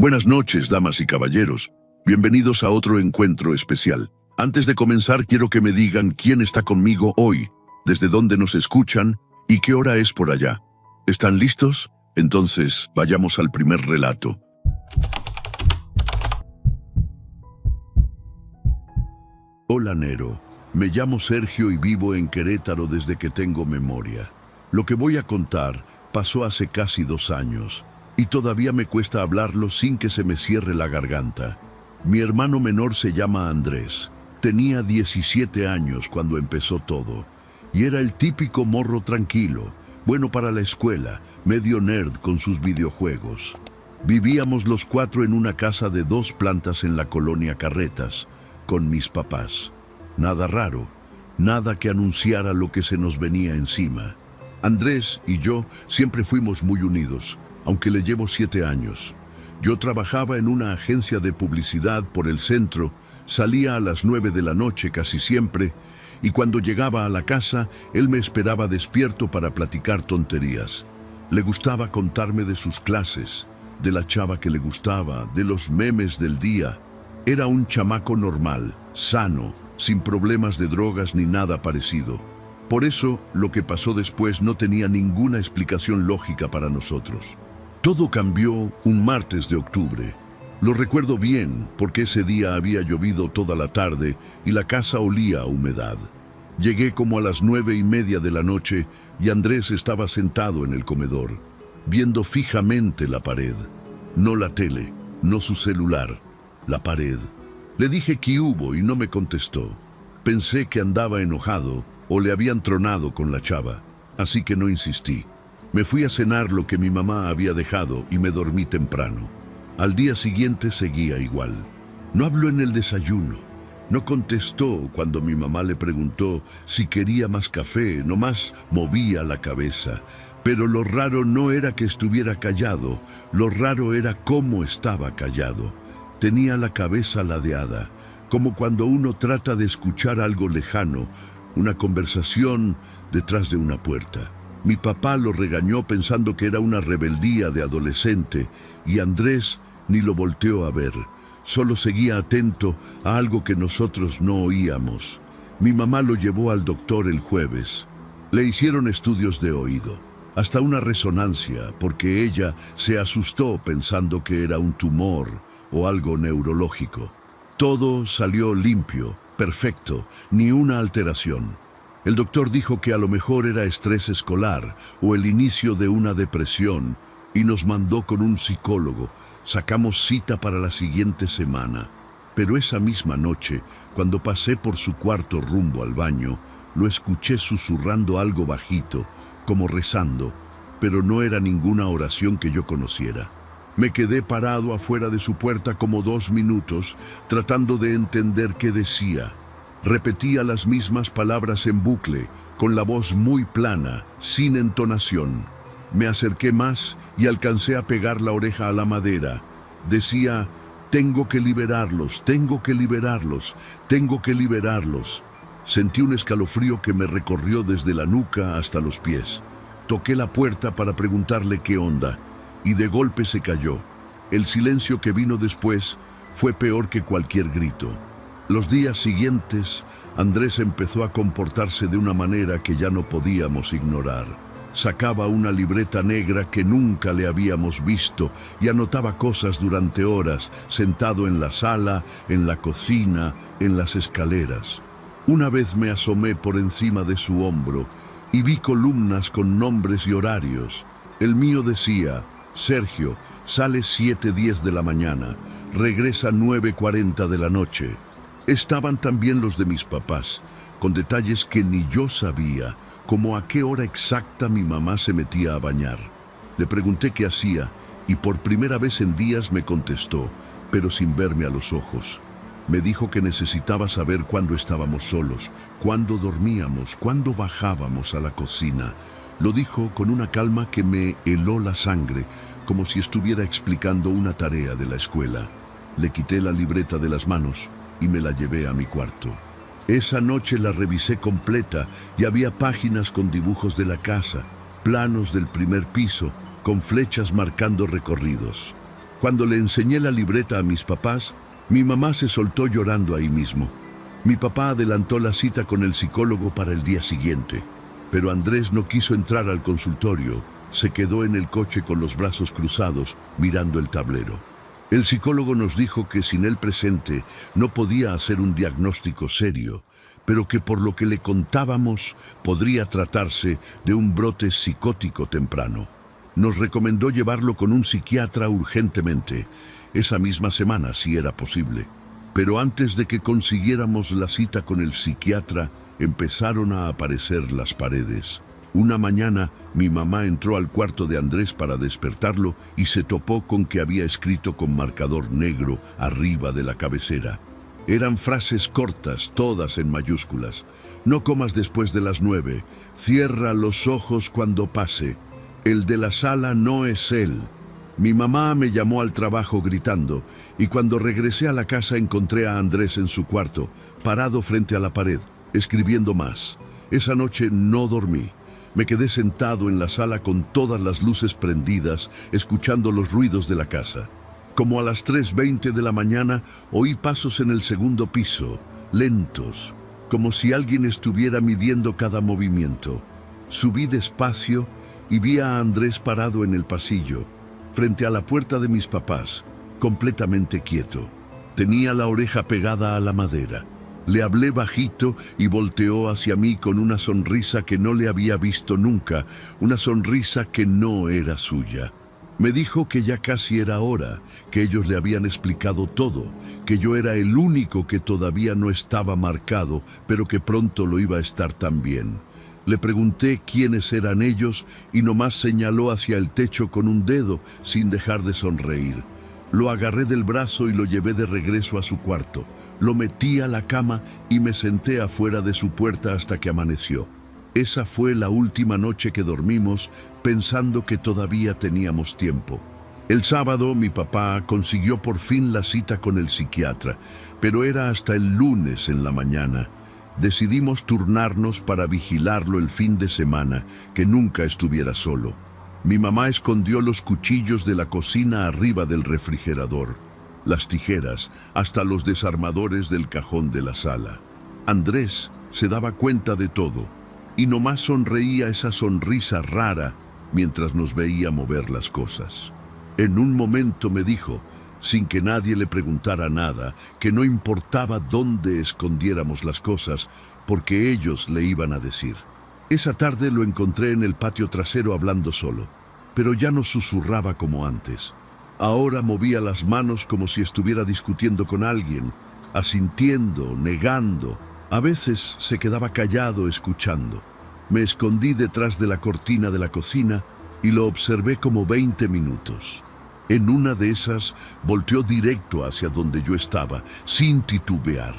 Buenas noches, damas y caballeros. Bienvenidos a otro encuentro especial. Antes de comenzar, quiero que me digan quién está conmigo hoy, desde dónde nos escuchan y qué hora es por allá. ¿Están listos? Entonces, vayamos al primer relato. Hola, Nero. Me llamo Sergio y vivo en Querétaro desde que tengo memoria. Lo que voy a contar pasó hace casi 2 años y todavía me cuesta hablarlo sin que se me cierre la garganta. Mi hermano menor se llama Andrés. Tenía 17 años cuando empezó todo y era el típico morro tranquilo, bueno para la escuela, medio nerd con sus videojuegos. Vivíamos los 4 en una casa de 2 plantas en la colonia Carretas, con mis papás. Nada raro, nada que anunciara lo que se nos venía encima. Andrés y yo siempre fuimos muy unidos, aunque le llevo 7 años. Yo trabajaba en una agencia de publicidad por el centro, salía a las 9 de la noche casi siempre, y cuando llegaba a la casa, él me esperaba despierto para platicar tonterías. Le gustaba contarme de sus clases, de la chava que le gustaba, de los memes del día. Era un chamaco normal, sano, sin problemas de drogas ni nada parecido. Por eso, lo que pasó después no tenía ninguna explicación lógica para nosotros. Todo cambió un martes de octubre. Lo recuerdo bien porque ese día había llovido toda la tarde y la casa olía a humedad. Llegué como a las 9:30 de la noche y Andrés estaba sentado en el comedor, viendo fijamente la pared. No la tele, no su celular, la pared. Le dije qué hubo y no me contestó. Pensé que andaba enojado o le habían tronado con la chava, así que no insistí. Me fui a cenar lo que mi mamá había dejado y me dormí temprano. Al día siguiente seguía igual. No habló en el desayuno. No contestó cuando mi mamá le preguntó si quería más café, nomás movía la cabeza. Pero lo raro no era que estuviera callado, lo raro era cómo estaba callado. Tenía la cabeza ladeada, como cuando uno trata de escuchar algo lejano, una conversación detrás de una puerta. Mi papá lo regañó pensando que era una rebeldía de adolescente y Andrés ni lo volteó a ver. Solo seguía atento a algo que nosotros no oíamos. Mi mamá lo llevó al doctor el jueves. Le hicieron estudios de oído, hasta una resonancia, porque ella se asustó pensando que era un tumor o algo neurológico. Todo salió limpio, perfecto, ni una alteración. El doctor dijo que a lo mejor era estrés escolar o el inicio de una depresión y nos mandó con un psicólogo. Sacamos cita para la siguiente semana. Pero esa misma noche, cuando pasé por su cuarto rumbo al baño, lo escuché susurrando algo bajito, como rezando, pero no era ninguna oración que yo conociera. Me quedé parado afuera de su puerta como 2 minutos, tratando de entender qué decía. Repetía las mismas palabras en bucle, con la voz muy plana, sin entonación. Me acerqué más y alcancé a pegar la oreja a la madera. Decía, tengo que liberarlos, tengo que liberarlos, tengo que liberarlos. Sentí un escalofrío que me recorrió desde la nuca hasta los pies. Toqué la puerta para preguntarle qué onda, y de golpe se cayó. El silencio que vino después fue peor que cualquier grito. Los días siguientes, Andrés empezó a comportarse de una manera que ya no podíamos ignorar. Sacaba una libreta negra que nunca le habíamos visto y anotaba cosas durante horas, sentado en la sala, en la cocina, en las escaleras. Una vez me asomé por encima de su hombro y vi columnas con nombres y horarios. El mío decía, Sergio, sale 7:10 de la mañana, regresa 9:40 de la noche. Estaban también los de mis papás, con detalles que ni yo sabía, como a qué hora exacta mi mamá se metía a bañar. Le pregunté qué hacía y por primera vez en días me contestó, pero sin verme a los ojos. Me dijo que necesitaba saber cuándo estábamos solos, cuándo dormíamos, cuándo bajábamos a la cocina. Lo dijo con una calma que me heló la sangre, como si estuviera explicando una tarea de la escuela. Le quité la libreta de las manos y me la llevé a mi cuarto. Esa noche la revisé completa y había páginas con dibujos de la casa, planos del primer piso, con flechas marcando recorridos. Cuando le enseñé la libreta a mis papás, mi mamá se soltó llorando ahí mismo. Mi papá adelantó la cita con el psicólogo para el día siguiente, pero Andrés no quiso entrar al consultorio. Se quedó en el coche con los brazos cruzados, mirando el tablero. El psicólogo nos dijo que sin él presente no podía hacer un diagnóstico serio, pero que por lo que le contábamos podría tratarse de un brote psicótico temprano. Nos recomendó llevarlo con un psiquiatra urgentemente, esa misma semana si era posible. Pero antes de que consiguiéramos la cita con el psiquiatra, empezaron a aparecer las paredes. Una mañana, mi mamá entró al cuarto de Andrés para despertarlo y se topó con que había escrito con marcador negro arriba de la cabecera. Eran frases cortas, todas en mayúsculas. No comas después de las 9. Cierra los ojos cuando pase. El de la sala no es él. Mi mamá me llamó al trabajo gritando, y cuando regresé a la casa encontré a Andrés en su cuarto, parado frente a la pared, escribiendo más. Esa noche no dormí. Me quedé sentado en la sala con todas las luces prendidas, escuchando los ruidos de la casa. Como a las 3:20 de la mañana, oí pasos en el segundo piso, lentos, como si alguien estuviera midiendo cada movimiento. Subí despacio y vi a Andrés parado en el pasillo, frente a la puerta de mis papás, completamente quieto. Tenía la oreja pegada a la madera. Le hablé bajito y volteó hacia mí con una sonrisa que no le había visto nunca, una sonrisa que no era suya. Me dijo que ya casi era hora, que ellos le habían explicado todo, que yo era el único que todavía no estaba marcado, pero que pronto lo iba a estar también. Le pregunté quiénes eran ellos y nomás señaló hacia el techo con un dedo, sin dejar de sonreír. Lo agarré del brazo y lo llevé de regreso a su cuarto. Lo metí a la cama y me senté afuera de su puerta hasta que amaneció. Esa fue la última noche que dormimos, pensando que todavía teníamos tiempo. El sábado mi papá consiguió por fin la cita con el psiquiatra, pero era hasta el lunes en la mañana. Decidimos turnarnos para vigilarlo el fin de semana, que nunca estuviera solo. Mi mamá escondió los cuchillos de la cocina arriba del refrigerador, las tijeras hasta los desarmadores del cajón de la sala. Andrés se daba cuenta de todo y nomás sonreía esa sonrisa rara mientras nos veía mover las cosas. En un momento me dijo, sin que nadie le preguntara nada, que no importaba dónde escondiéramos las cosas, porque ellos le iban a decir. Esa tarde lo encontré en el patio trasero hablando solo, pero ya no susurraba como antes. Ahora movía las manos como si estuviera discutiendo con alguien, asintiendo, negando. A veces se quedaba callado escuchando. Me escondí detrás de la cortina de la cocina y lo observé como 20 minutos. En una de esas volteó directo hacia donde yo estaba, sin titubear,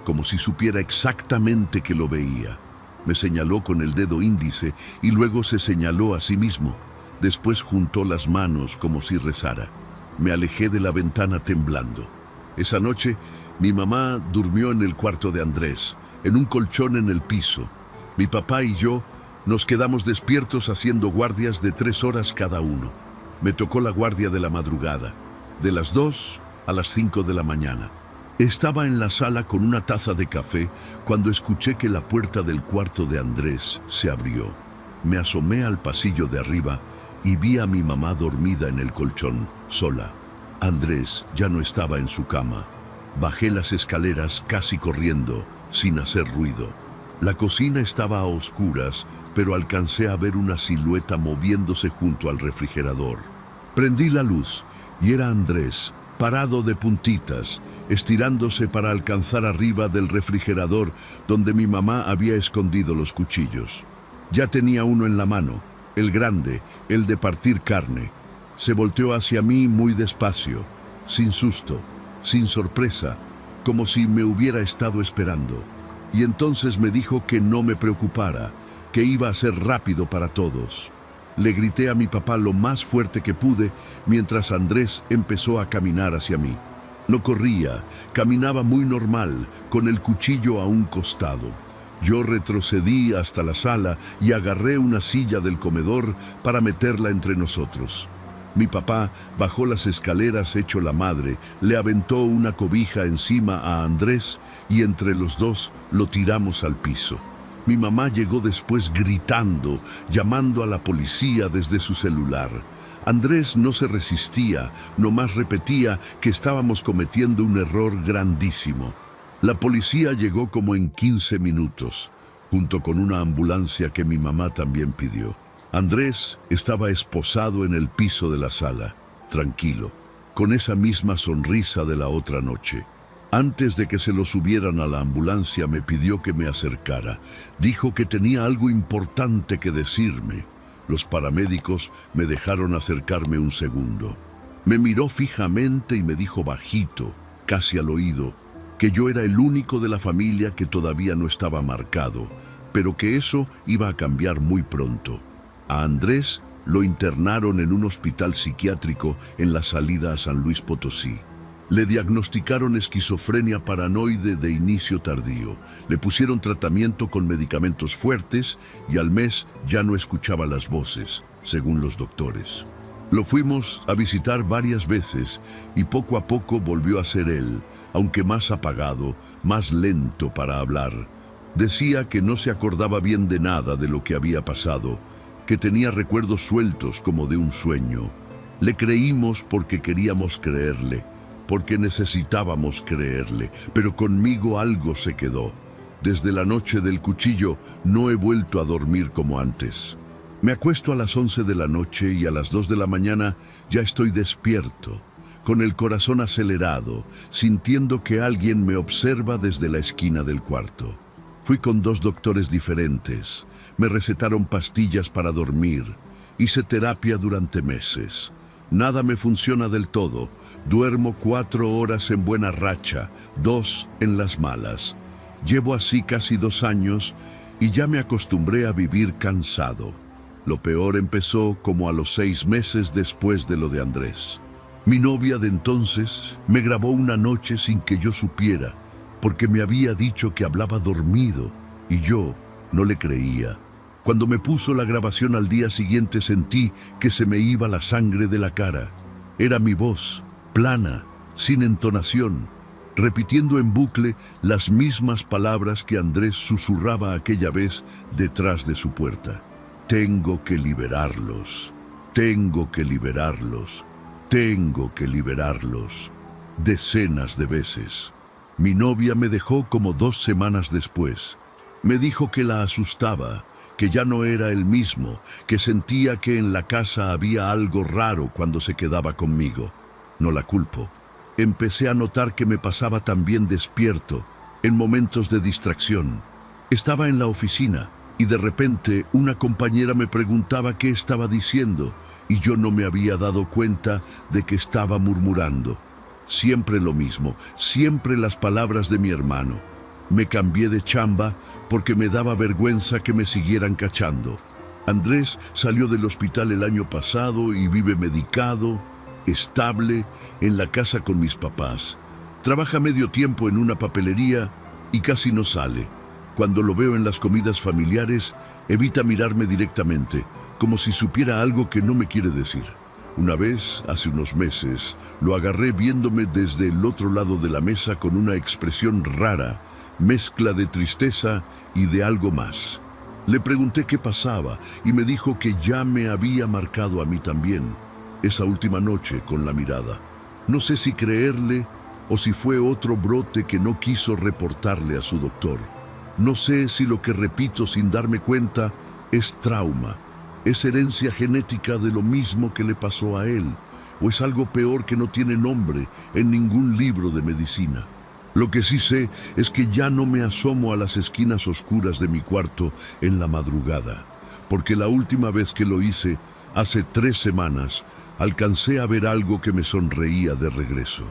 como si supiera exactamente que lo veía. Me señaló con el dedo índice y luego se señaló a sí mismo. Después juntó las manos como si rezara. Me alejé de la ventana temblando. Esa noche, mi mamá durmió en el cuarto de Andrés, en un colchón en el piso. Mi papá y yo nos quedamos despiertos haciendo guardias de 3 horas cada uno. Me tocó la guardia de la madrugada, de las 2 a las 5 de la mañana. Estaba en la sala con una taza de café cuando escuché que la puerta del cuarto de Andrés se abrió. Me asomé al pasillo de arriba y vi a mi mamá dormida en el colchón, sola. Andrés ya no estaba en su cama. Bajé las escaleras casi corriendo, sin hacer ruido. La cocina estaba a oscuras, pero alcancé a ver una silueta moviéndose junto al refrigerador. Prendí la luz y era Andrés, parado de puntitas, estirándose para alcanzar arriba del refrigerador donde mi mamá había escondido los cuchillos. Ya tenía uno en la mano, el grande, el de partir carne. Se volteó hacia mí muy despacio, sin susto, sin sorpresa, como si me hubiera estado esperando. Y entonces me dijo que no me preocupara, que iba a ser rápido para todos. Le grité a mi papá lo más fuerte que pude mientras Andrés empezó a caminar hacia mí. No corría, caminaba muy normal, con el cuchillo a un costado. Yo retrocedí hasta la sala y agarré una silla del comedor para meterla entre nosotros. Mi papá bajó las escaleras hecho la madre, le aventó una cobija encima a Andrés y entre los dos lo tiramos al piso. Mi mamá llegó después gritando, llamando a la policía desde su celular. Andrés no se resistía, nomás repetía que estábamos cometiendo un error grandísimo. La policía llegó como en 15 minutos, junto con una ambulancia que mi mamá también pidió. Andrés estaba esposado en el piso de la sala, tranquilo, con esa misma sonrisa de la otra noche. Antes de que se lo subieran a la ambulancia me pidió que me acercara. Dijo que tenía algo importante que decirme. Los paramédicos me dejaron acercarme un segundo. Me miró fijamente y me dijo bajito, casi al oído, que yo era el único de la familia que todavía no estaba marcado, pero que eso iba a cambiar muy pronto. A Andrés lo internaron en un hospital psiquiátrico en la salida a San Luis Potosí. Le diagnosticaron esquizofrenia paranoide de inicio tardío. Le pusieron tratamiento con medicamentos fuertes y al mes ya no escuchaba las voces, según los doctores. Lo fuimos a visitar varias veces y poco a poco volvió a ser él, aunque más apagado, más lento para hablar. Decía que no se acordaba bien de nada de lo que había pasado, que tenía recuerdos sueltos como de un sueño. Le creímos porque queríamos creerle, porque necesitábamos creerle, pero conmigo algo se quedó. Desde la noche del cuchillo no he vuelto a dormir como antes. Me acuesto a las 11 de la noche y a las 2 de la mañana ya estoy despierto, con el corazón acelerado, sintiendo que alguien me observa desde la esquina del cuarto. Fui con 2 doctores diferentes, me recetaron pastillas para dormir, hice terapia durante meses. Nada me funciona del todo. Duermo 4 horas en buena racha, 2 en las malas. Llevo así casi 2 años y ya me acostumbré a vivir cansado. Lo peor empezó como a los 6 meses después de lo de Andrés. Mi novia de entonces me grabó una noche sin que yo supiera, porque me había dicho que hablaba dormido y yo no le creía. Cuando me puso la grabación al día siguiente sentí que se me iba la sangre de la cara. Era mi voz, plana, sin entonación, repitiendo en bucle las mismas palabras que Andrés susurraba aquella vez detrás de su puerta. Tengo que liberarlos, tengo que liberarlos, tengo que liberarlos. Decenas de veces. Mi novia me dejó como 2 semanas después. Me dijo que la asustaba, que ya no era el mismo, que sentía que en la casa había algo raro cuando se quedaba conmigo. No la culpo. Empecé a notar que me pasaba también despierto, en momentos de distracción. Estaba en la oficina y de repente una compañera me preguntaba qué estaba diciendo y yo no me había dado cuenta de que estaba murmurando. Siempre lo mismo, siempre las palabras de mi hermano. Me cambié de chamba porque me daba vergüenza que me siguieran cachando. Andrés salió del hospital el año pasado y vive medicado, estable, en la casa con mis papás. Trabaja medio tiempo en una papelería y casi no sale. Cuando lo veo en las comidas familiares, evita mirarme directamente, como si supiera algo que no me quiere decir. Una vez, hace unos meses, lo agarré viéndome desde el otro lado de la mesa con una expresión rara, mezcla de tristeza y de algo más. Le pregunté qué pasaba y me dijo que ya me había marcado a mí también, esa última noche con la mirada. No sé si creerle o si fue otro brote que no quiso reportarle a su doctor. No sé si lo que repito sin darme cuenta es trauma, es herencia genética de lo mismo que le pasó a él, o es algo peor que no tiene nombre en ningún libro de medicina. Lo que sí sé es que ya no me asomo a las esquinas oscuras de mi cuarto en la madrugada, porque la última vez que lo hice, hace 3 semanas, alcancé a ver algo que me sonreía de regreso.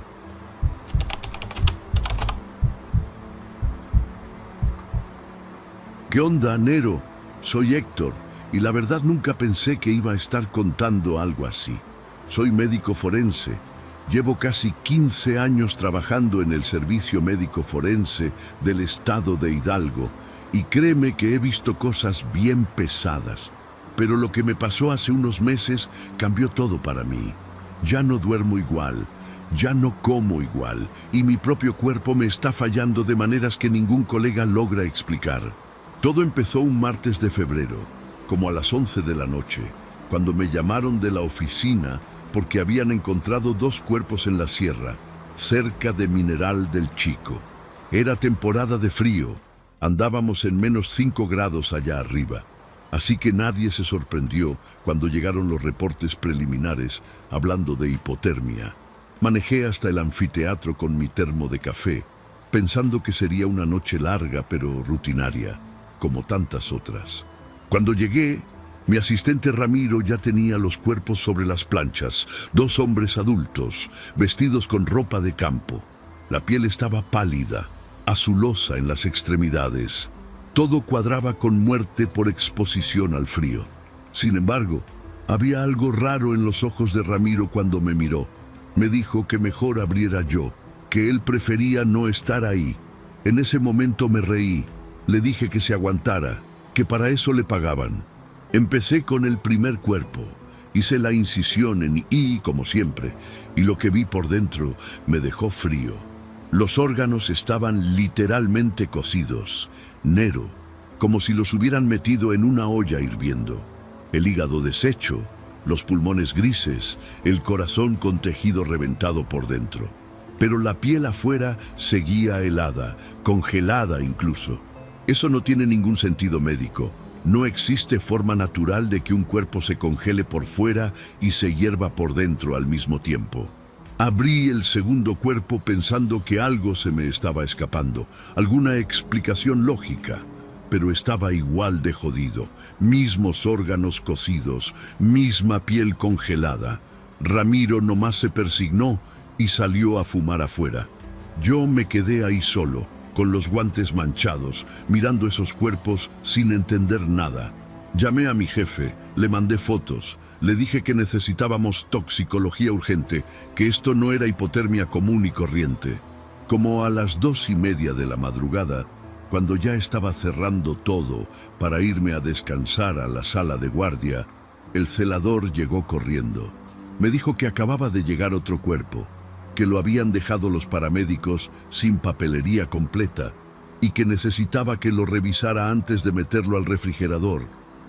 ¿Qué onda, Nero? Soy Héctor, y la verdad nunca pensé que iba a estar contando algo así. Soy médico forense. Llevo casi 15 años trabajando en el servicio médico forense del estado de Hidalgo y créeme que he visto cosas bien pesadas. pero lo que me pasó hace unos meses cambió todo para mí. Ya no duermo igual, ya no como igual, y mi propio cuerpo me está fallando de maneras que ningún colega logra explicar. Todo empezó un martes de febrero, como a las 11 de la noche, cuando me llamaron de la oficina porque habían encontrado 2 cuerpos en la sierra, cerca de Mineral del Chico. Era temporada de frío, andábamos en -5 grados allá arriba. Así que nadie se sorprendió cuando llegaron los reportes preliminares hablando de hipotermia. Manejé hasta el anfiteatro con mi termo de café, pensando que sería una noche larga pero rutinaria, como tantas otras. Cuando llegué, mi asistente Ramiro ya tenía los cuerpos sobre las planchas, 2 hombres adultos, vestidos con ropa de campo. La piel estaba pálida, azulosa en las extremidades. Todo cuadraba con muerte por exposición al frío. Sin embargo, había algo raro en los ojos de Ramiro cuando me miró. Me dijo que mejor abriera yo, que él prefería no estar ahí. En ese momento me reí. Le dije que se aguantara, que para eso le pagaban. Empecé con el primer cuerpo. Hice la incisión en I, como siempre, y lo que vi por dentro me dejó frío. Los órganos estaban literalmente cocidos, negro, como si los hubieran metido en una olla hirviendo. El hígado deshecho, los pulmones grises, el corazón con tejido reventado por dentro. Pero la piel afuera seguía helada, congelada incluso. Eso no tiene ningún sentido médico. No existe forma natural de que un cuerpo se congele por fuera y se hierva por dentro al mismo tiempo. Abrí el segundo cuerpo pensando que algo se me estaba escapando, alguna explicación lógica, pero estaba igual de jodido. Mismos órganos cocidos, misma piel congelada. Ramiro nomás se persignó y salió a fumar afuera. Yo me quedé ahí solo, con los guantes manchados, mirando esos cuerpos sin entender nada. Llamé a mi jefe, le mandé fotos, le dije que necesitábamos toxicología urgente, que esto no era hipotermia común y corriente. Como a las 2:30 de la madrugada, cuando ya estaba cerrando todo para irme a descansar a la sala de guardia, el celador llegó corriendo. Me dijo que acababa de llegar otro cuerpo, que lo habían dejado los paramédicos sin papelería completa y que necesitaba que lo revisara antes de meterlo al refrigerador.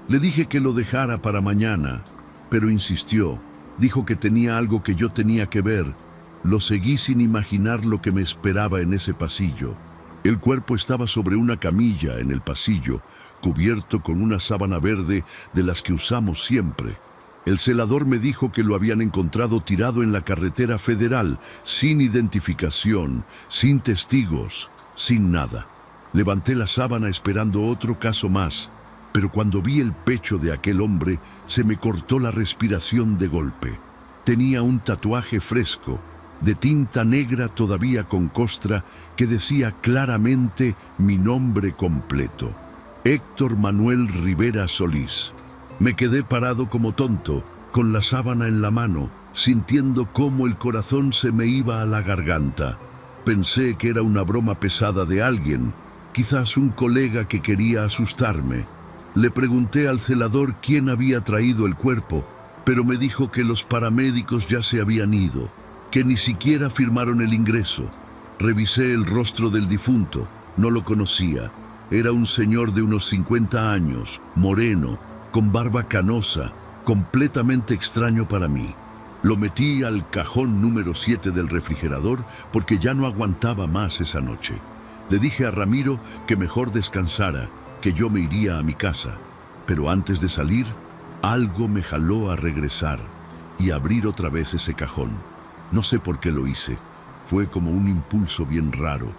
Le dije que lo dejara para mañana, pero insistió. Dijo que tenía algo que yo tenía que ver. Lo seguí sin imaginar lo que me esperaba en ese pasillo. El cuerpo estaba sobre una camilla en el pasillo, cubierto con una sábana verde de las que usamos siempre. El celador me dijo que lo habían encontrado tirado en la carretera federal, sin identificación, sin testigos, sin nada. Levanté la sábana esperando otro caso más, pero cuando vi el pecho de aquel hombre, se me cortó la respiración de golpe. Tenía un tatuaje fresco, de tinta negra todavía con costra, que decía claramente mi nombre completo: Héctor Manuel Rivera Solís. Me quedé parado como tonto, con la sábana en la mano, sintiendo cómo el corazón se me iba a la garganta. Pensé que era una broma pesada de alguien, quizás un colega que quería asustarme. Le pregunté al celador quién había traído el cuerpo, pero me dijo que los paramédicos ya se habían ido, que ni siquiera firmaron el ingreso. Revisé el rostro del difunto, no lo conocía. Era un señor de unos 50 años, moreno, con barba canosa, completamente extraño para mí. Lo metí al cajón número 7 del refrigerador porque ya no aguantaba más esa noche. Le dije a Ramiro que mejor descansara, que yo me iría a mi casa. Pero antes de salir, algo me jaló a regresar y abrir otra vez ese cajón. No sé por qué lo hice. Fue como un impulso bien raro.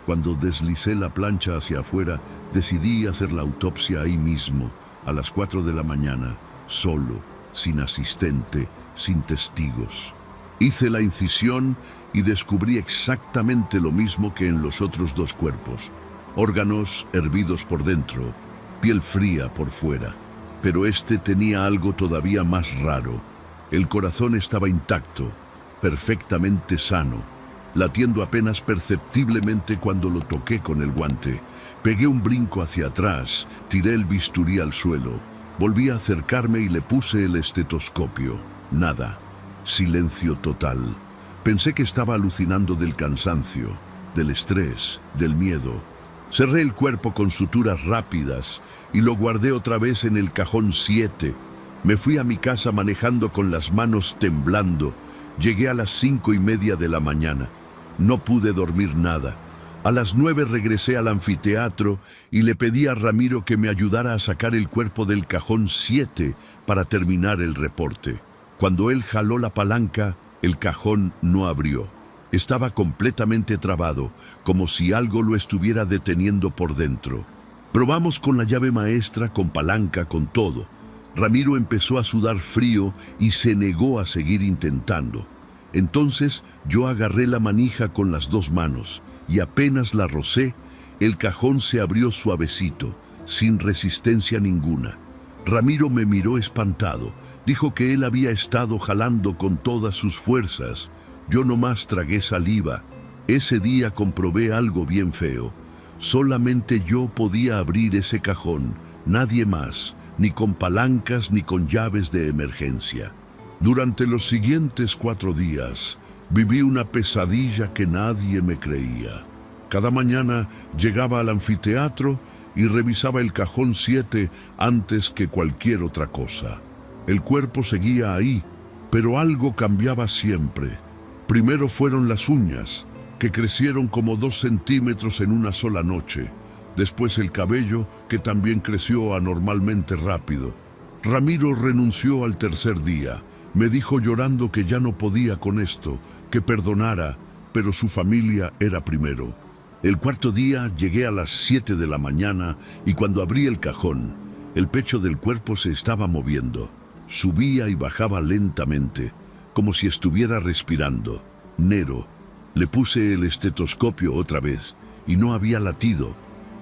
Cuando deslicé la plancha hacia afuera, decidí hacer la autopsia ahí mismo, a las 4 de la mañana, solo, sin asistente, sin testigos. Hice la incisión y descubrí exactamente lo mismo que en los otros 2 cuerpos. Órganos hervidos por dentro, piel fría por fuera. Pero este tenía algo todavía más raro. El corazón estaba intacto, perfectamente sano, latiendo apenas perceptiblemente cuando lo toqué con el guante. Pegué un brinco hacia atrás, tiré el bisturí al suelo. Volví a acercarme y le puse el estetoscopio. Nada. Silencio total. Pensé que estaba alucinando del cansancio, del estrés, del miedo. Cerré el cuerpo con suturas rápidas y lo guardé otra vez en el cajón 7. Me fui a mi casa manejando con las manos temblando. Llegué a las 5:30 de la mañana. No pude dormir nada. A las 9 regresé al anfiteatro y le pedí a Ramiro que me ayudara a sacar el cuerpo del cajón 7 para terminar el reporte. Cuando él jaló la palanca, el cajón no abrió. Estaba completamente trabado, como si algo lo estuviera deteniendo por dentro. Probamos con la llave maestra, con palanca, con todo. Ramiro empezó a sudar frío y se negó a seguir intentando. Entonces yo agarré la manija con las 2 manos y apenas la rocé, el cajón se abrió suavecito, sin resistencia ninguna. Ramiro me miró espantado. Dijo que él había estado jalando con todas sus fuerzas. Yo nomás tragué saliva. Ese día comprobé algo bien feo. Solamente yo podía abrir ese cajón, nadie más, ni con palancas ni con llaves de emergencia. Durante los siguientes 4 días, viví una pesadilla que nadie me creía. Cada mañana llegaba al anfiteatro y revisaba el cajón 7 antes que cualquier otra cosa. El cuerpo seguía ahí, pero algo cambiaba siempre. Primero fueron las uñas, que crecieron como 2 centímetros en una sola noche. Después el cabello, que también creció anormalmente rápido. Ramiro renunció al 3er día. Me dijo llorando que ya no podía con esto, que perdonara, pero su familia era primero. El 4.º día llegué a las 7 de la mañana y cuando abrí el cajón, el pecho del cuerpo se estaba moviendo. Subía y bajaba lentamente, como si estuviera respirando. Nero. Le puse el estetoscopio otra vez y no había latido,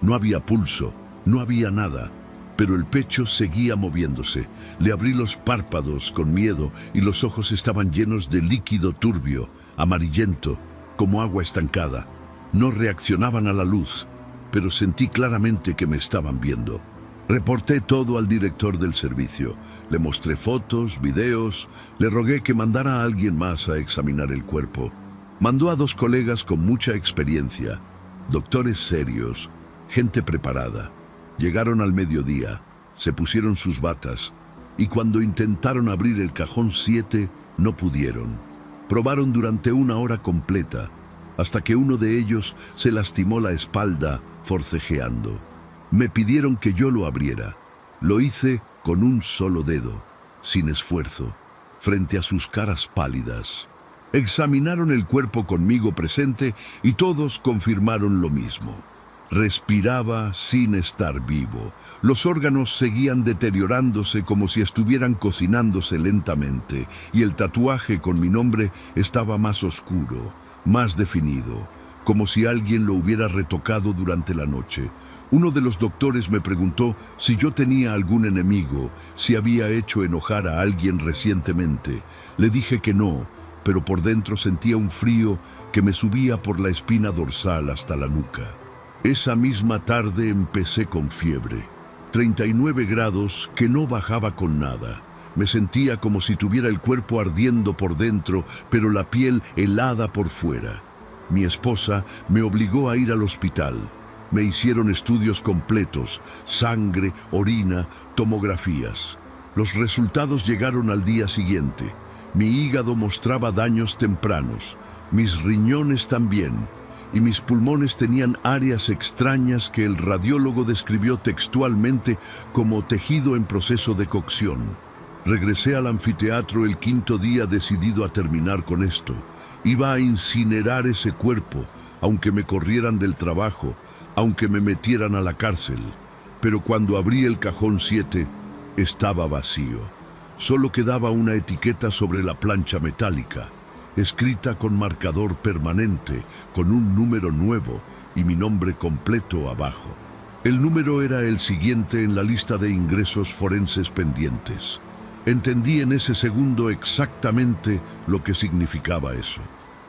no había pulso, no había nada. Pero el pecho seguía moviéndose. Le abrí los párpados con miedo y los ojos estaban llenos de líquido turbio, amarillento, como agua estancada. No reaccionaban a la luz, pero sentí claramente que me estaban viendo. Reporté todo al director del servicio. Le mostré fotos, videos, le rogué que mandara a alguien más a examinar el cuerpo. Mandó a 2 colegas con mucha experiencia, doctores serios, gente preparada. Llegaron al mediodía, se pusieron sus batas y cuando intentaron abrir el cajón 7 no pudieron. Probaron durante 1 hora completa, hasta que uno de ellos se lastimó la espalda forcejeando. Me pidieron que yo lo abriera. Lo hice con un solo dedo, sin esfuerzo, frente a sus caras pálidas. Examinaron el cuerpo conmigo presente y todos confirmaron lo mismo. Respiraba sin estar vivo. Los órganos seguían deteriorándose como si estuvieran cocinándose lentamente, y el tatuaje con mi nombre estaba más oscuro, más definido, como si alguien lo hubiera retocado durante la noche. Uno de los doctores me preguntó si yo tenía algún enemigo, si había hecho enojar a alguien recientemente. Le dije que no, pero por dentro sentía un frío que me subía por la espina dorsal hasta la nuca. Esa misma tarde empecé con fiebre, 39 grados que no bajaba con nada. Me sentía como si tuviera el cuerpo ardiendo por dentro, pero la piel helada por fuera. Mi esposa me obligó a ir al hospital. Me hicieron estudios completos, sangre, orina, tomografías. Los resultados llegaron al día siguiente. Mi hígado mostraba daños tempranos, mis riñones también, y mis pulmones tenían áreas extrañas que el radiólogo describió textualmente como tejido en proceso de cocción. Regresé al anfiteatro el 5.º día decidido a terminar con esto. Iba a incinerar ese cuerpo, aunque me corrieran del trabajo, aunque me metieran a la cárcel. Pero cuando abrí el cajón 7, estaba vacío. Solo quedaba una etiqueta sobre la plancha metálica, escrita con marcador permanente, con un número nuevo y mi nombre completo abajo. El número era el siguiente en la lista de ingresos forenses pendientes. Entendí en ese segundo exactamente lo que significaba eso.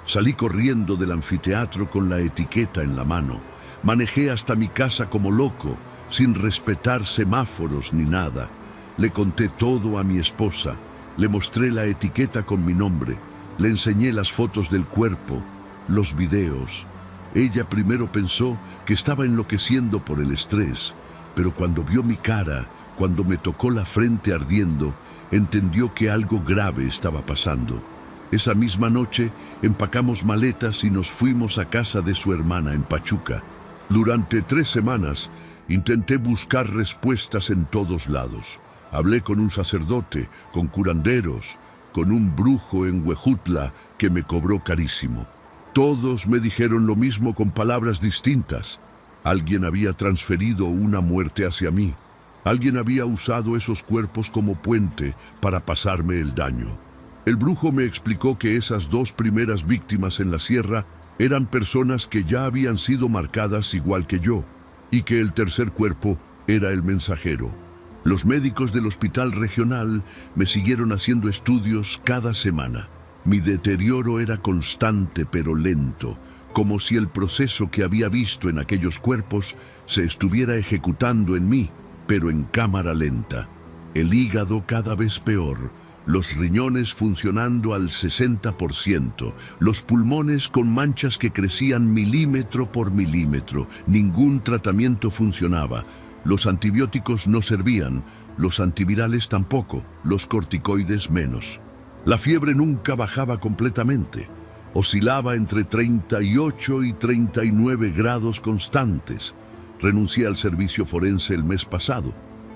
Salí corriendo del anfiteatro con la etiqueta en la mano. Manejé hasta mi casa como loco, sin respetar semáforos ni nada. Le conté todo a mi esposa, le mostré la etiqueta con mi nombre, le enseñé las fotos del cuerpo, los videos. Ella primero pensó que estaba enloqueciendo por el estrés, pero cuando vio mi cara, cuando me tocó la frente ardiendo, entendió que algo grave estaba pasando. Esa misma noche empacamos maletas y nos fuimos a casa de su hermana en Pachuca. Durante 3 semanas intenté buscar respuestas en todos lados. Hablé con un sacerdote, con curanderos, con un brujo en Huejutla que me cobró carísimo. Todos me dijeron lo mismo con palabras distintas. Alguien había transferido una muerte hacia mí. Alguien había usado esos cuerpos como puente para pasarme el daño. El brujo me explicó que esas 2 primeras víctimas en la sierra eran personas que ya habían sido marcadas igual que yo, y que el tercer cuerpo era el mensajero. Los médicos del hospital regional me siguieron haciendo estudios cada semana. Mi deterioro era constante pero lento, como si el proceso que había visto en aquellos cuerpos se estuviera ejecutando en mí, pero en cámara lenta. El hígado cada vez peor, los riñones funcionando al 60%, los pulmones con manchas que crecían milímetro por milímetro. Ningún tratamiento funcionaba. Los antibióticos no servían, los antivirales tampoco, los corticoides menos. La fiebre nunca bajaba completamente. Oscilaba entre 38 y 39 grados constantes. Renuncié al servicio forense el mes pasado.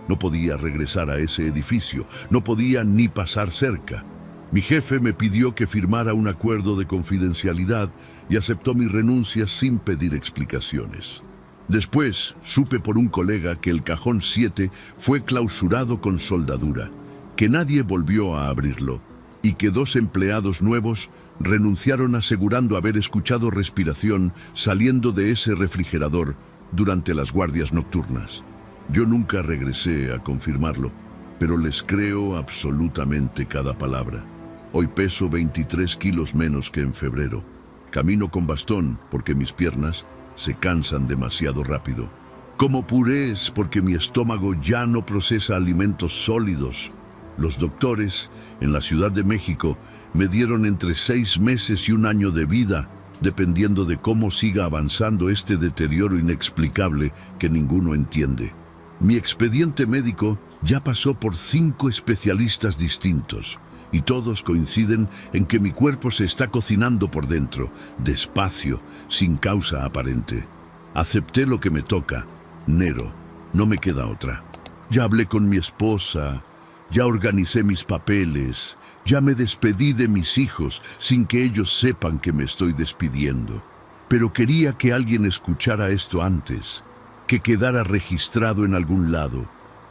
No podía regresar a ese edificio, no podía ni pasar cerca. Mi jefe me pidió que firmara un acuerdo de confidencialidad y aceptó mi renuncia sin pedir explicaciones. Después supe por un colega que el cajón 7 fue clausurado con soldadura, que nadie volvió a abrirlo y que 2 empleados nuevos renunciaron asegurando haber escuchado respiración saliendo de ese refrigerador durante las guardias nocturnas. Yo nunca regresé a confirmarlo, pero les creo absolutamente cada palabra. Hoy peso 23 kilos menos que en febrero. Camino con bastón porque mis piernas se cansan demasiado rápido. Como purés porque mi estómago ya no procesa alimentos sólidos. Los doctores en la Ciudad de México me dieron entre 6 meses y 1 año de vida, dependiendo de cómo siga avanzando este deterioro inexplicable que ninguno entiende. Mi expediente médico ya pasó por 5 especialistas distintos y todos coinciden en que mi cuerpo se está cocinando por dentro, despacio, sin causa aparente. Acepté lo que me toca, Nero, no me queda otra. Ya hablé con mi esposa, ya organicé mis papeles, ya me despedí de mis hijos sin que ellos sepan que me estoy despidiendo. Pero quería que alguien escuchara esto antes, que quedara registrado en algún lado,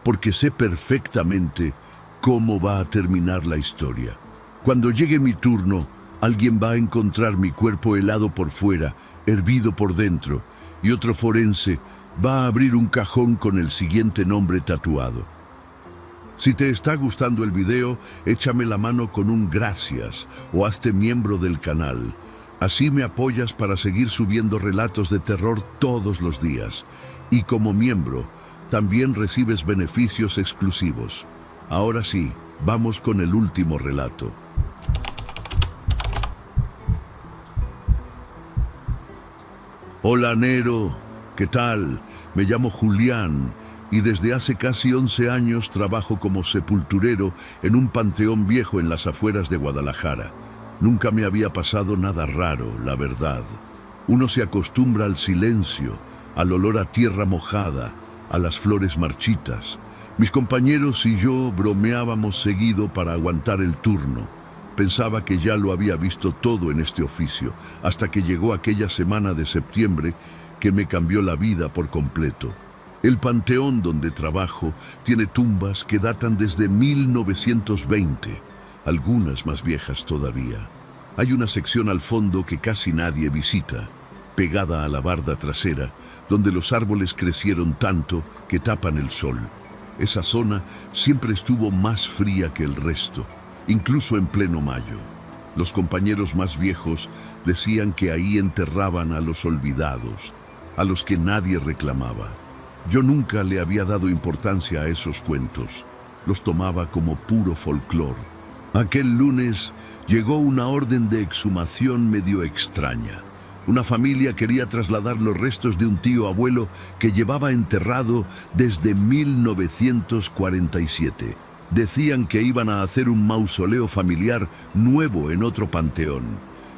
porque sé perfectamente cómo va a terminar la historia. Cuando llegue mi turno, alguien va a encontrar mi cuerpo helado por fuera, hervido por dentro, y otro forense va a abrir un cajón con el siguiente nombre tatuado. Si te está gustando el video, échame la mano con un gracias o hazte miembro del canal. Así me apoyas para seguir subiendo relatos de terror todos los días. Y como miembro, también recibes beneficios exclusivos. Ahora sí, vamos con el último relato. Hola Nero, ¿qué tal? Me llamo Julián y desde hace casi 11 años trabajo como sepulturero en un panteón viejo en las afueras de Guadalajara. Nunca me había pasado nada raro, la verdad. Uno se acostumbra al silencio, al olor a tierra mojada, a las flores marchitas. Mis compañeros y yo bromeábamos seguido para aguantar el turno. Pensaba que ya lo había visto todo en este oficio, hasta que llegó aquella semana de septiembre que me cambió la vida por completo. El panteón donde trabajo tiene tumbas que datan desde 1920, algunas más viejas todavía. Hay una sección al fondo que casi nadie visita, pegada a la barda trasera, donde los árboles crecieron tanto que tapan el sol. Esa zona siempre estuvo más fría que el resto, incluso en pleno mayo. Los compañeros más viejos decían que ahí enterraban a los olvidados, a los que nadie reclamaba. Yo nunca le había dado importancia a esos cuentos. los tomaba como puro folclor. Aquel lunes llegó una orden de exhumación medio extraña. Una familia quería trasladar los restos de un tío abuelo que llevaba enterrado desde 1947. Decían que iban a hacer un mausoleo familiar nuevo en otro panteón.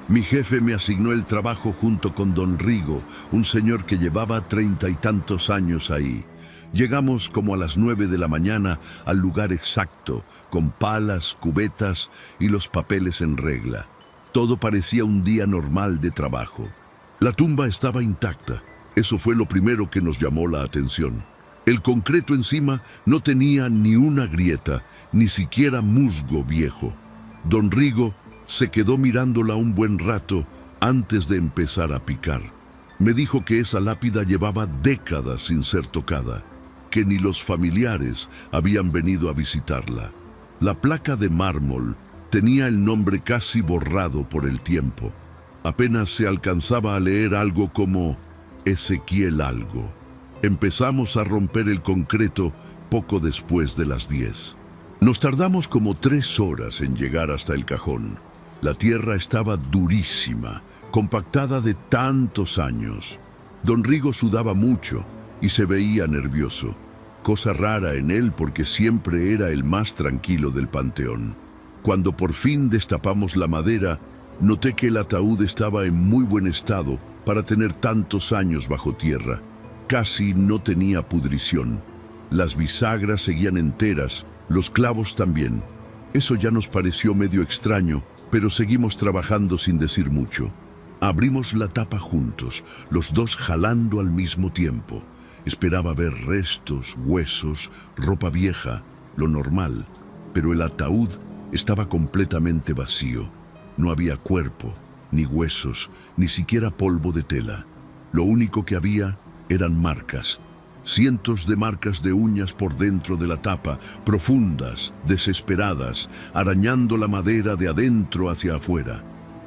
Mi jefe me asignó el trabajo junto con don Rigo, un señor que llevaba 30 y tantos años ahí. Llegamos como a las 9 de la mañana al lugar exacto, con palas, cubetas y los papeles en regla. Todo parecía un día normal de trabajo. La tumba estaba intacta. Eso fue lo primero que nos llamó la atención. El concreto encima no tenía ni una grieta, ni siquiera musgo viejo. Don Rigo se quedó mirándola un buen rato antes de empezar a picar. Me dijo que esa lápida llevaba décadas sin ser tocada, que ni los familiares habían venido a visitarla. La placa de mármol tenía el nombre casi borrado por el tiempo. Apenas se alcanzaba a leer algo como Ezequiel algo. Empezamos a romper el concreto poco después de las 10. Nos tardamos como 3 horas en llegar hasta el cajón. La tierra estaba durísima, compactada de tantos años. Don Rigo sudaba mucho y se veía nervioso, cosa rara en él porque siempre era el más tranquilo del panteón. Cuando por fin destapamos la madera, noté que el ataúd estaba en muy buen estado para tener tantos años bajo tierra. Casi no tenía pudrición. Las bisagras seguían enteras, los clavos también. Eso ya nos pareció medio extraño, pero seguimos trabajando sin decir mucho. Abrimos la tapa juntos, los dos jalando al mismo tiempo. Esperaba ver restos, huesos, ropa vieja, lo normal, pero el ataúd estaba completamente vacío. No había cuerpo, ni huesos, ni siquiera polvo de tela. Lo único que había eran marcas. Cientos de marcas de uñas por dentro de la tapa, profundas, desesperadas, arañando la madera de adentro hacia afuera.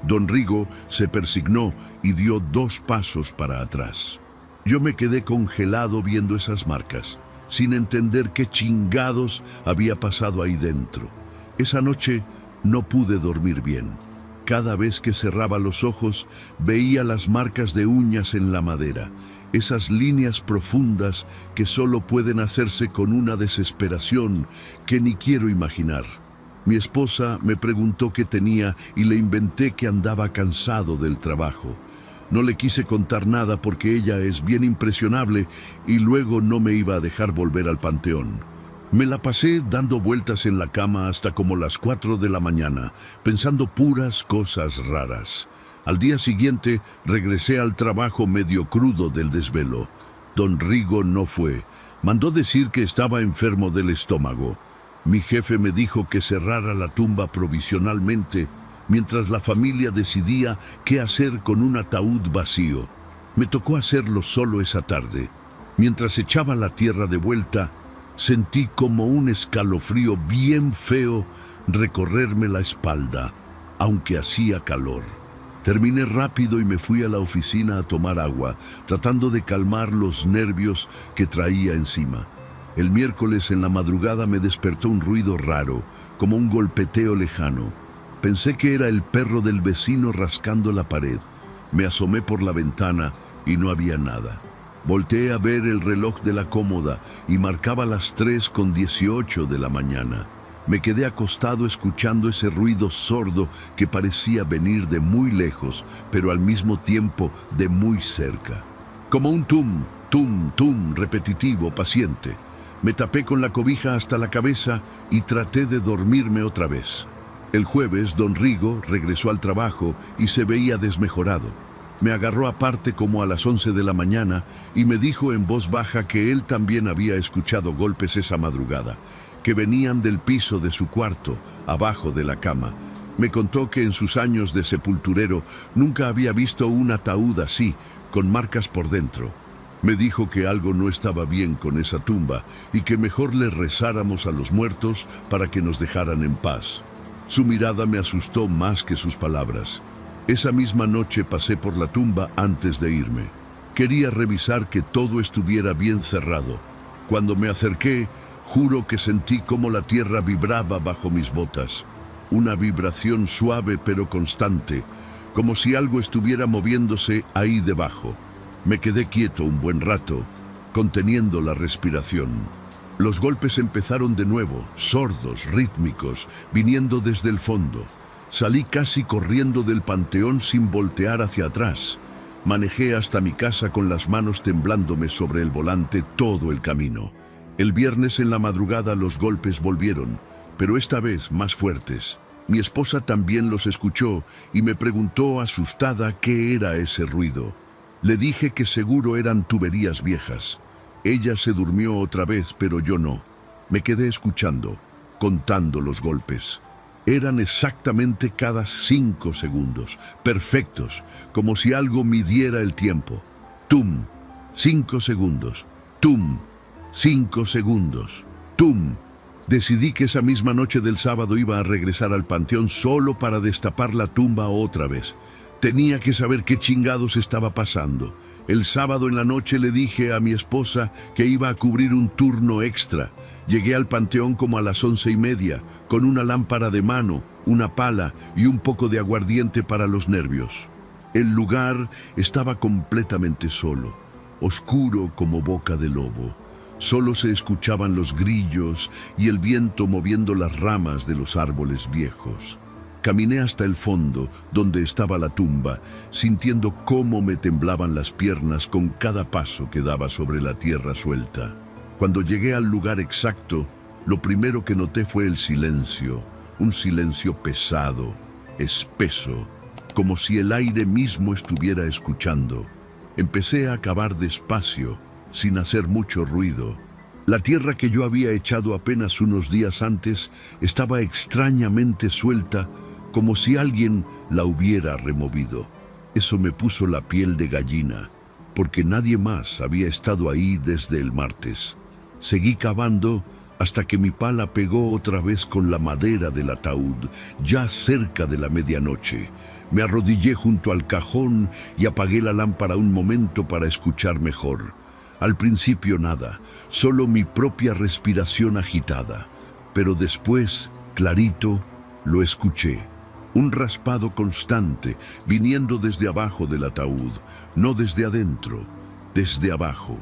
Don Rigo se persignó y dio 2 pasos para atrás. Yo me quedé congelado viendo esas marcas, sin entender qué chingados había pasado ahí dentro. Esa noche no pude dormir bien. Cada vez que cerraba los ojos, veía las marcas de uñas en la madera, esas líneas profundas que solo pueden hacerse con una desesperación que ni quiero imaginar. Mi esposa me preguntó qué tenía y le inventé que andaba cansado del trabajo. No le quise contar nada porque ella es bien impresionable y luego no me iba a dejar volver al panteón. Me la pasé dando vueltas en la cama hasta como las 4 de la mañana, pensando puras cosas raras. Al día siguiente regresé al trabajo medio crudo del desvelo. Don Rigo no fue. Mandó decir que estaba enfermo del estómago. Mi jefe me dijo que cerrara la tumba provisionalmente mientras la familia decidía qué hacer con un ataúd vacío. Me tocó hacerlo solo esa tarde. Mientras echaba la tierra de vuelta, sentí como un escalofrío bien feo recorrerme la espalda, aunque hacía calor. Terminé rápido y me fui a la oficina a tomar agua, tratando de calmar los nervios que traía encima. El miércoles en la madrugada me despertó un ruido raro, como un golpeteo lejano. Pensé que era el perro del vecino rascando la pared. Me asomé por la ventana y no había nada. Volteé a ver el reloj de la cómoda y marcaba las 3:18 de la mañana. Me quedé acostado escuchando ese ruido sordo que parecía venir de muy lejos, pero al mismo tiempo de muy cerca. Como un tum, tum, tum repetitivo, paciente. Me tapé con la cobija hasta la cabeza y traté de dormirme otra vez. El jueves, don Rigo regresó al trabajo y se veía desmejorado. Me agarró aparte como a las 11 de la mañana y me dijo en voz baja que él también había escuchado golpes esa madrugada, que venían del piso de su cuarto, abajo de la cama. Me contó que en sus años de sepulturero nunca había visto un ataúd así, con marcas por dentro. Me dijo que algo no estaba bien con esa tumba y que mejor le rezáramos a los muertos para que nos dejaran en paz. Su mirada me asustó más que sus palabras. Esa misma noche pasé por la tumba antes de irme. Quería revisar que todo estuviera bien cerrado. Cuando me acerqué, Juro que sentí cómo la tierra vibraba bajo mis botas. Una vibración suave pero constante, como si algo estuviera moviéndose ahí debajo. Me quedé quieto un buen rato, conteniendo la respiración. Los golpes empezaron de nuevo, sordos, rítmicos, viniendo desde el fondo. Salí casi corriendo del panteón sin voltear hacia atrás. Manejé hasta mi casa con las manos temblándome sobre el volante todo el camino. El viernes en la madrugada los golpes volvieron, pero esta vez más fuertes. Mi esposa también los escuchó y me preguntó asustada qué era ese ruido. Le dije que seguro eran tuberías viejas. Ella se durmió otra vez, pero yo no. Me quedé escuchando, contando los golpes. Eran exactamente cada 5 segundos, perfectos, como si algo midiera el tiempo. ¡Tum! 5 segundos. ¡Tum! 5 segundos. ¡Tum! Decidí que esa misma noche del sábado iba a regresar al panteón solo para destapar la tumba otra vez. Tenía que saber qué chingados estaba pasando. El sábado en la noche le dije a mi esposa que iba a cubrir un turno extra. Llegué al panteón como a las 11:30, con una lámpara de mano, una pala y un poco de aguardiente para los nervios. El lugar estaba completamente solo, oscuro como boca de lobo. Solo se escuchaban los grillos y el viento moviendo las ramas de los árboles viejos. Caminé hasta el fondo, donde estaba la tumba, sintiendo cómo me temblaban las piernas con cada paso que daba sobre la tierra suelta. Cuando llegué al lugar exacto, lo primero que noté fue el silencio, un silencio pesado, espeso, como si el aire mismo estuviera escuchando. Empecé a cavar despacio, sin hacer mucho ruido. La tierra que yo había echado apenas unos días antes estaba extrañamente suelta, como si alguien la hubiera removido. Eso me puso la piel de gallina, porque nadie más había estado ahí desde el martes. Seguí cavando hasta que mi pala pegó otra vez con la madera del ataúd, ya cerca de la medianoche. Me arrodillé junto al cajón y apagué la lámpara un momento para escuchar mejor. Al principio nada, solo mi propia respiración agitada, pero después, clarito, lo escuché. Un raspado constante, viniendo desde abajo del ataúd, no desde adentro, desde abajo,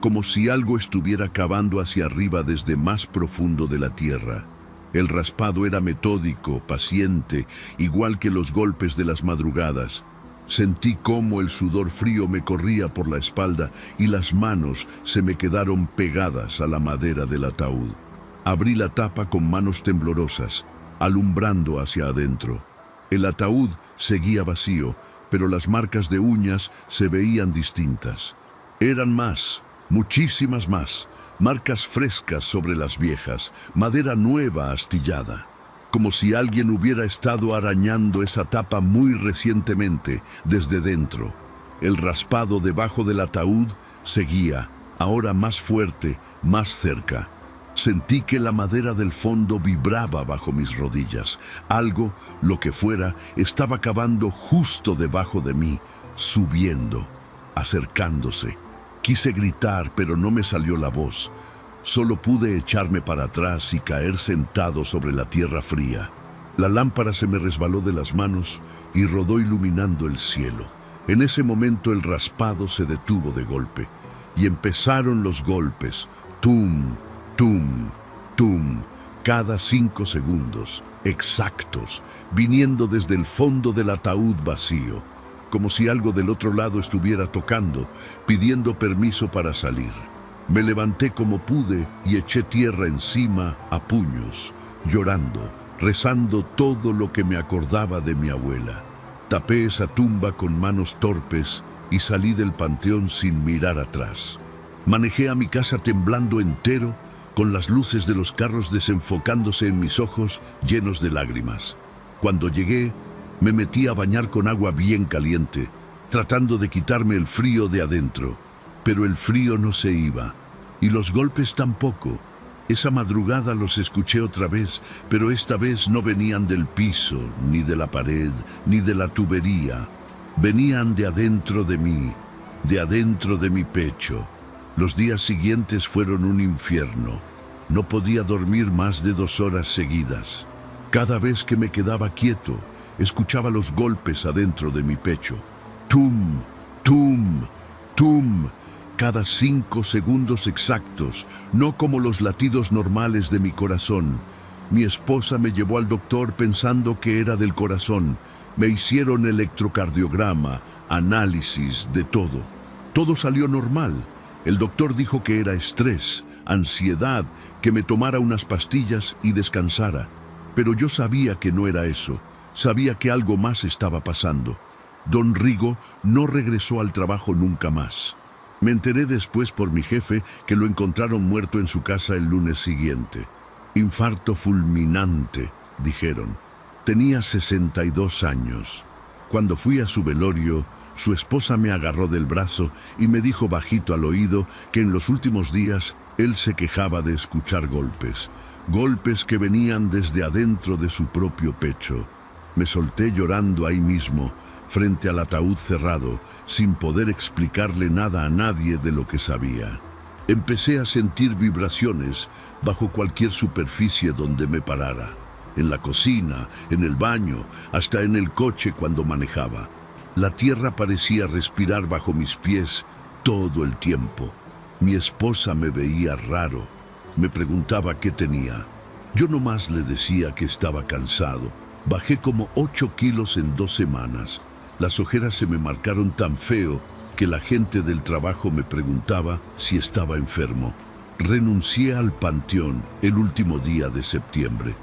como si algo estuviera cavando hacia arriba desde más profundo de la tierra. El raspado era metódico, paciente, igual que los golpes de las madrugadas. Sentí cómo el sudor frío me corría por la espalda y las manos se me quedaron pegadas a la madera del ataúd. Abrí la tapa con manos temblorosas, alumbrando hacia adentro. El ataúd seguía vacío, pero las marcas de uñas se veían distintas. Eran más, muchísimas más, marcas frescas sobre las viejas, madera nueva astillada, como si alguien hubiera estado arañando esa tapa muy recientemente desde dentro. El raspado debajo del ataúd seguía, ahora más fuerte, más cerca. Sentí que la madera del fondo vibraba bajo mis rodillas. Algo, lo que fuera, estaba cavando justo debajo de mí, subiendo, acercándose. Quise gritar, pero no me salió la voz. Solo pude echarme para atrás y caer sentado sobre la tierra fría. La lámpara se me resbaló de las manos y rodó iluminando el cielo. En ese momento el raspado se detuvo de golpe y empezaron los golpes. ¡Tum! ¡Tum! ¡Tum! Cada 5 segundos, exactos, viniendo desde el fondo del ataúd vacío, como si algo del otro lado estuviera tocando, pidiendo permiso para salir. Me levanté como pude y eché tierra encima a puños, llorando, rezando todo lo que me acordaba de mi abuela. Tapé esa tumba con manos torpes y salí del panteón sin mirar atrás. Manejé a mi casa temblando entero, con las luces de los carros desenfocándose en mis ojos llenos de lágrimas. Cuando llegué, me metí a bañar con agua bien caliente, tratando de quitarme el frío de adentro. Pero el frío no se iba, y los golpes tampoco. Esa madrugada los escuché otra vez, pero esta vez no venían del piso, ni de la pared, ni de la tubería. Venían de adentro de mí, de adentro de mi pecho. Los días siguientes fueron un infierno. No podía dormir más de 2 horas seguidas. Cada vez que me quedaba quieto, escuchaba los golpes adentro de mi pecho. Tum, tum, tum, cada 5 segundos exactos, no como los latidos normales de mi corazón. Mi esposa me llevó al doctor pensando que era del corazón. Me hicieron electrocardiograma, análisis, de todo. Todo salió normal. El doctor dijo que era estrés, ansiedad, que me tomara unas pastillas y descansara. Pero yo sabía que no era eso. Sabía que algo más estaba pasando. Don Rigo no regresó al trabajo nunca más. Me enteré después por mi jefe que lo encontraron muerto en su casa el lunes siguiente. Infarto fulminante, dijeron. Tenía 62 años. Cuando fui a su velorio, su esposa me agarró del brazo y me dijo bajito al oído que en los últimos días él se quejaba de escuchar golpes. Golpes que venían desde adentro de su propio pecho. Me solté llorando ahí mismo, frente al ataúd cerrado, sin poder explicarle nada a nadie de lo que sabía. Empecé a sentir vibraciones bajo cualquier superficie donde me parara. En la cocina, en el baño, hasta en el coche cuando manejaba. La tierra parecía respirar bajo mis pies todo el tiempo. Mi esposa me veía raro. Me preguntaba qué tenía. Yo nomás le decía que estaba cansado. Bajé como 8 kilos en 2 semanas. Las ojeras se me marcaron tan feo que la gente del trabajo me preguntaba si estaba enfermo. Renuncié al panteón el último día de septiembre.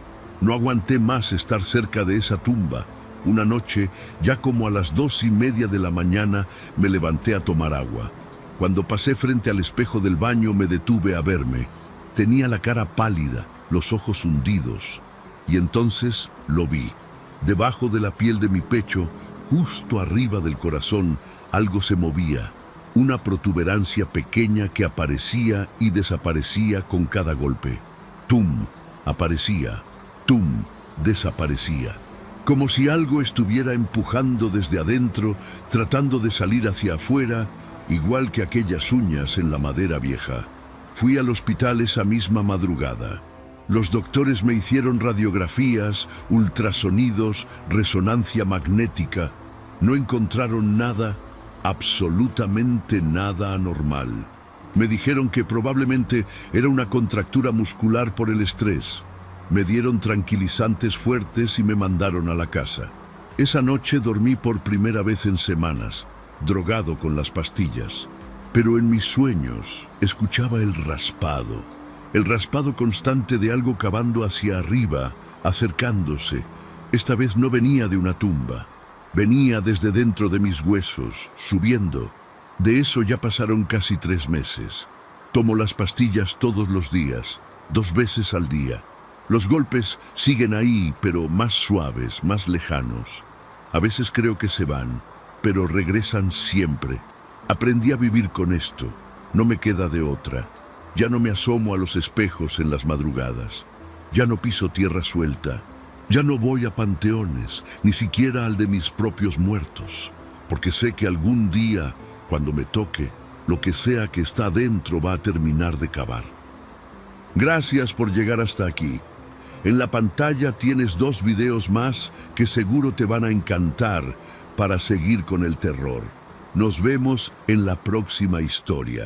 No aguanté más estar cerca de esa tumba. Una noche, ya como a las 2:30 de la mañana, me levanté a tomar agua. Cuando pasé frente al espejo del baño me detuve a verme. Tenía la cara pálida, los ojos hundidos. Y entonces lo vi. Debajo de la piel de mi pecho, justo arriba del corazón, algo se movía. Una protuberancia pequeña que aparecía y desaparecía con cada golpe. Tum, aparecía. Tum, desaparecía. Como si algo estuviera empujando desde adentro, tratando de salir hacia afuera, igual que aquellas uñas en la madera vieja. Fui al hospital esa misma madrugada. Los doctores me hicieron radiografías, ultrasonidos, resonancia magnética. No encontraron nada, absolutamente nada anormal. Me dijeron que probablemente era una contractura muscular por el estrés. Me dieron tranquilizantes fuertes y me mandaron a la casa. Esa noche dormí por primera vez en semanas, drogado con las pastillas. Pero en mis sueños escuchaba el raspado constante de algo cavando hacia arriba, acercándose. Esta vez no venía de una tumba, venía desde dentro de mis huesos, subiendo. De eso ya pasaron casi 3 meses. Tomo las pastillas todos los días, 2 veces al día. Los golpes siguen ahí, pero más suaves, más lejanos. A veces creo que se van, pero regresan siempre. Aprendí a vivir con esto, no me queda de otra. Ya no me asomo a los espejos en las madrugadas. Ya no piso tierra suelta. Ya no voy a panteones, ni siquiera al de mis propios muertos. Porque sé que algún día, cuando me toque, lo que sea que está dentro va a terminar de cavar. Gracias por llegar hasta aquí. En la pantalla tienes 2 videos más que seguro te van a encantar para seguir con el terror. Nos vemos en la próxima historia.